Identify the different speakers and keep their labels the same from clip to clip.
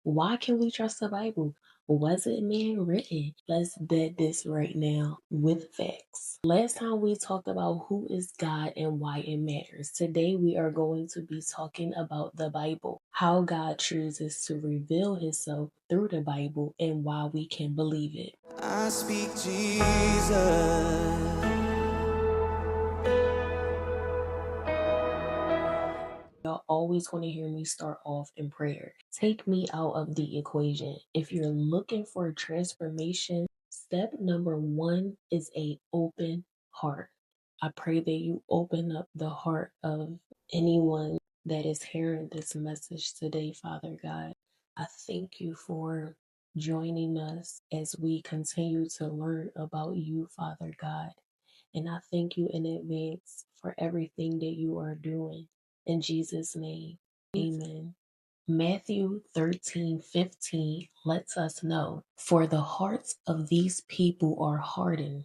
Speaker 1: Why can we trust the Bible? Was it man written? Let's vet this right now with facts. Last time we talked about who is God and why it matters. Today we are going to be talking about the Bible, how God chooses to reveal himself through the Bible and why we can believe it.
Speaker 2: I speak Jesus.
Speaker 1: Y'all always want to hear me start off in prayer. Take me out of the equation. If you're looking for a transformation, step number one is a open heart. I pray that you open up the heart of anyone that is hearing this message today, Father God. I thank you for joining us as we continue to learn about you, Father God. And I thank you in advance for everything that you are doing. In Jesus' name, amen. Matthew 13:15 lets us know, for the hearts of these people are hardened.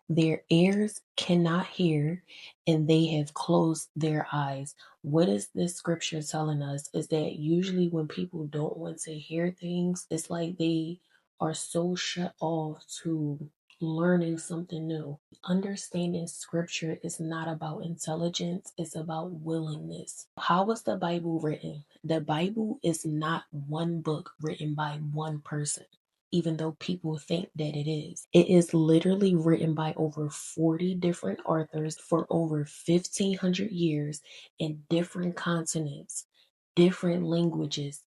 Speaker 1: Their ears cannot hear, and they have closed their eyes. What is this scripture telling us is that usually when people don't want to hear things, it's like they are so shut off to learning something new. Understanding scripture is not about intelligence, it's about willingness. How was the Bible written? The Bible is not one book written by one person, even though people think that it is. It is literally written by over 40 different authors for over 1,500 years in different continents, different languages,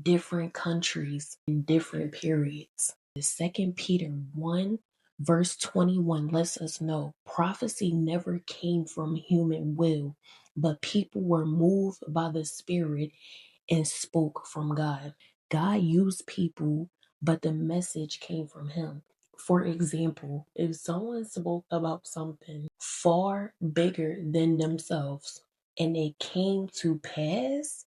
Speaker 1: different countries, in different periods. The 2 Peter 1 verse 21 lets us know prophecy never came from human will, but people were moved by the Spirit and spoke from God. God used people, but the message came from Him. For example, if someone spoke about something far bigger than themselves and it came to pass,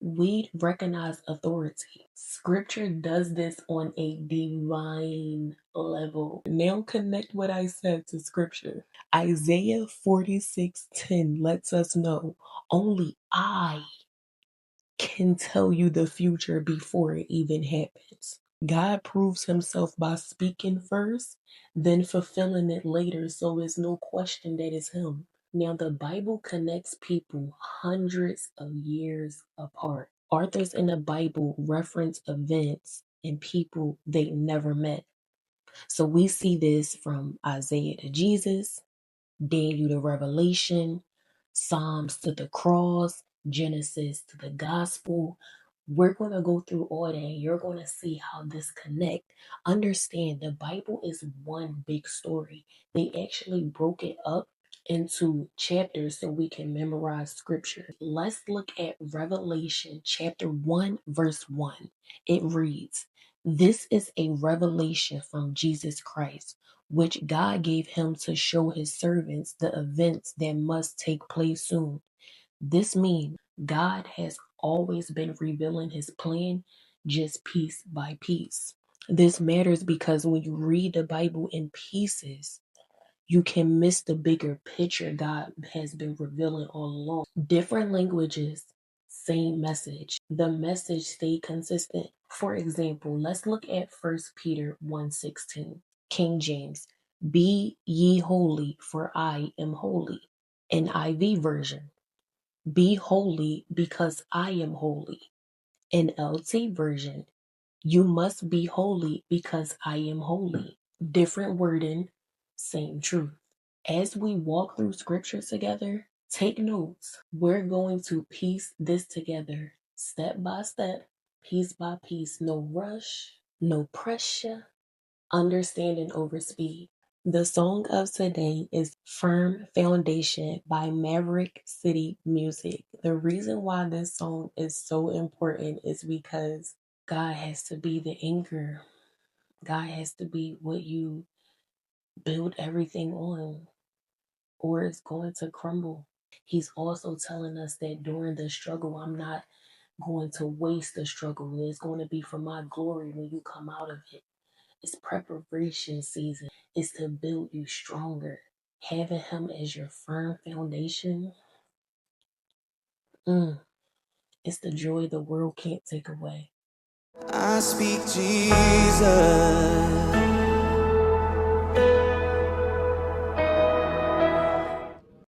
Speaker 1: we recognize authority. Scripture does this on a divine level. Now connect what I said to scripture. Isaiah 46:10 lets us know only I can tell you the future before it even happens. God proves himself by speaking first, then fulfilling it later, so it's no question that it's him. Now, the Bible connects people hundreds of years apart. Authors in the Bible reference events and people they never met. So we see this from Isaiah to Jesus, Daniel to Revelation, Psalms to the cross, Genesis to the gospel. We're going to go through all that and you're going to see how this connect. Understand the Bible is one big story. They actually broke it up into chapters so we can memorize scripture. Let's look at Revelation chapter 1 verse 1. It reads, "This is a revelation from Jesus Christ, which God gave him to show his servants the events that must take place soon." This means God has always been revealing his plan just piece by piece. This matters because when you read the Bible in pieces, you can miss the bigger picture God has been revealing all along. Different languages, same message. The message stayed consistent. For example, let's look at 1 Peter 1:16. King James, "Be ye holy, for I am holy." NIV version, "Be holy because I am holy." NLT version, "You must be holy because I am holy." Different wording, same truth. As we walk through scripture together, take notes. We're going to piece this together step by step, piece by piece. No rush, no pressure, understanding over speed. The song of today is Firm Foundation by Maverick City Music. The reason why this song is so important is because God has to be the anchor. God has to be what you build everything on, or it's going to crumble. He's also telling us that during the struggle, I'm not going to waste the struggle. It's going to be for my glory when you come out of it. It's preparation season. It's to build you stronger. Having him as your firm foundation, it's the joy the world can't take away.
Speaker 2: speak Jesus,